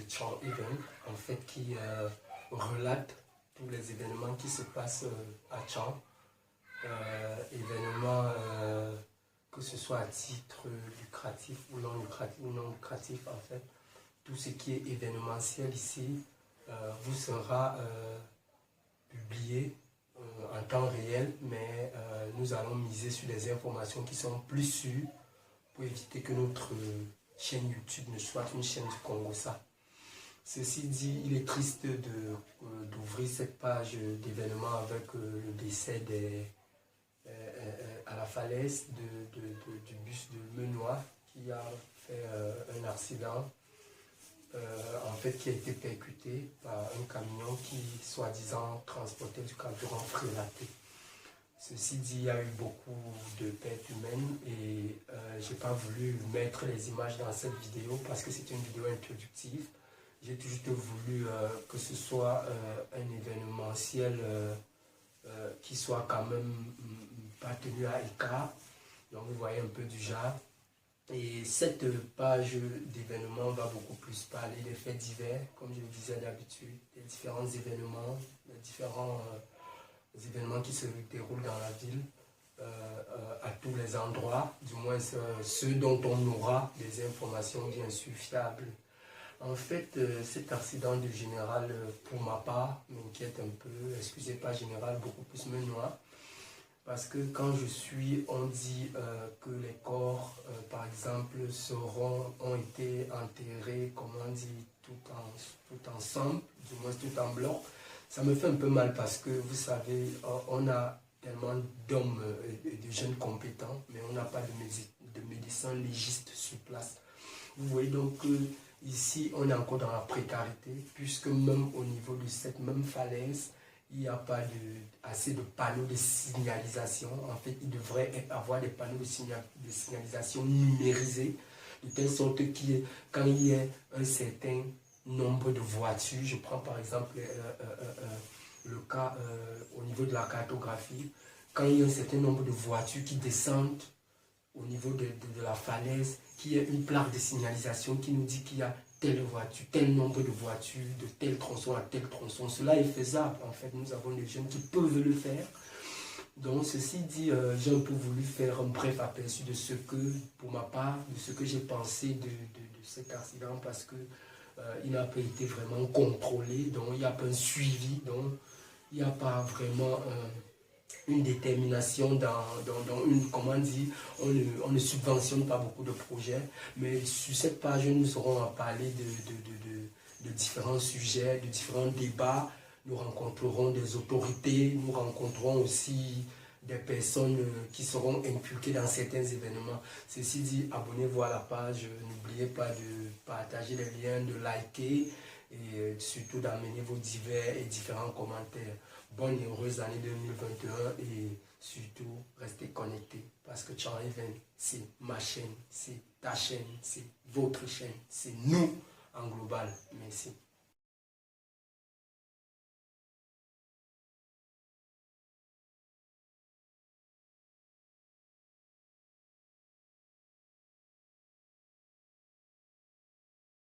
Chang Event, en fait, qui relate tous les événements qui se passent à Chang. Événements que ce soit à titre lucratif ou non lucratif, en fait. Tout ce qui est événementiel ici vous sera publié en temps réel, mais nous allons miser sur des informations qui sont plus sûres pour éviter que notre chaîne YouTube ne soit une chaîne du Congo-Ça. Ceci dit, il est triste d'ouvrir cette page d'événements avec le décès à la falaise du bus de Menoir qui a fait un accident, en fait, qui a été percuté par un camion qui, soi-disant, transportait du carburant frélaté. Ceci dit, il y a eu beaucoup de pertes humaines et je n'ai pas voulu mettre les images dans cette vidéo parce que c'est une vidéo introductive. J'ai juste voulu que ce soit un événementiel qui soit quand même pas tenu à écart. Donc vous voyez un peu du genre. Et cette page d'événements va beaucoup plus parler des faits divers, comme je le disais d'habitude, des différents événements, des différents événements qui se déroulent dans la ville, à tous les endroits, du moins ceux dont on aura des informations bien sûr fiables. En fait, cet accident du général, pour ma part, m'inquiète un peu, excusez pas général, beaucoup plus Menoir. Parce que quand on dit que les corps, par exemple, ont été enterrés, comment on dit, tout ensemble, du moins tout en bloc, ça me fait un peu mal parce que, vous savez, on a tellement d'hommes et de jeunes compétents, mais on n'a pas de médecins légistes sur place. Vous voyez donc ici, on est encore dans la précarité, puisque même au niveau de cette même falaise, il n'y a pas assez de panneaux de signalisation. En fait, il devrait avoir des panneaux de signalisation numérisés, de telle sorte que quand il y a un certain nombre de voitures, je prends par exemple le cas au niveau de la cartographie, quand il y a un certain nombre de voitures qui descendent au niveau de la falaise, qu'il y ait une plaque de signalisation qui nous dit qu'il y a telle voiture, tel nombre de voitures, de tel tronçon à tel tronçon. Cela est faisable. En fait, nous avons des jeunes qui peuvent le faire. Donc, ceci dit, j'ai un peu voulu faire un bref aperçu de ce que, pour ma part, de ce que j'ai pensé de cet accident, parce que il n'a pas été vraiment contrôlé, donc il n'y a pas un suivi, donc il n'y a pas vraiment une détermination dans une, comment dire, on ne subventionne pas beaucoup de projets, mais sur cette page, nous aurons à parler de différents sujets, de différents débats. Nous rencontrerons des autorités, nous rencontrerons aussi des personnes qui seront impliquées dans certains événements. Ceci dit, abonnez-vous à la page, n'oubliez pas de partager les liens, de liker et surtout d'amener vos divers et différents commentaires. Bonne et heureuse année 2021 et surtout restez connectés parce que Chang Event, c'est ma chaîne, c'est ta chaîne, c'est votre chaîne, c'est nous en global. Merci.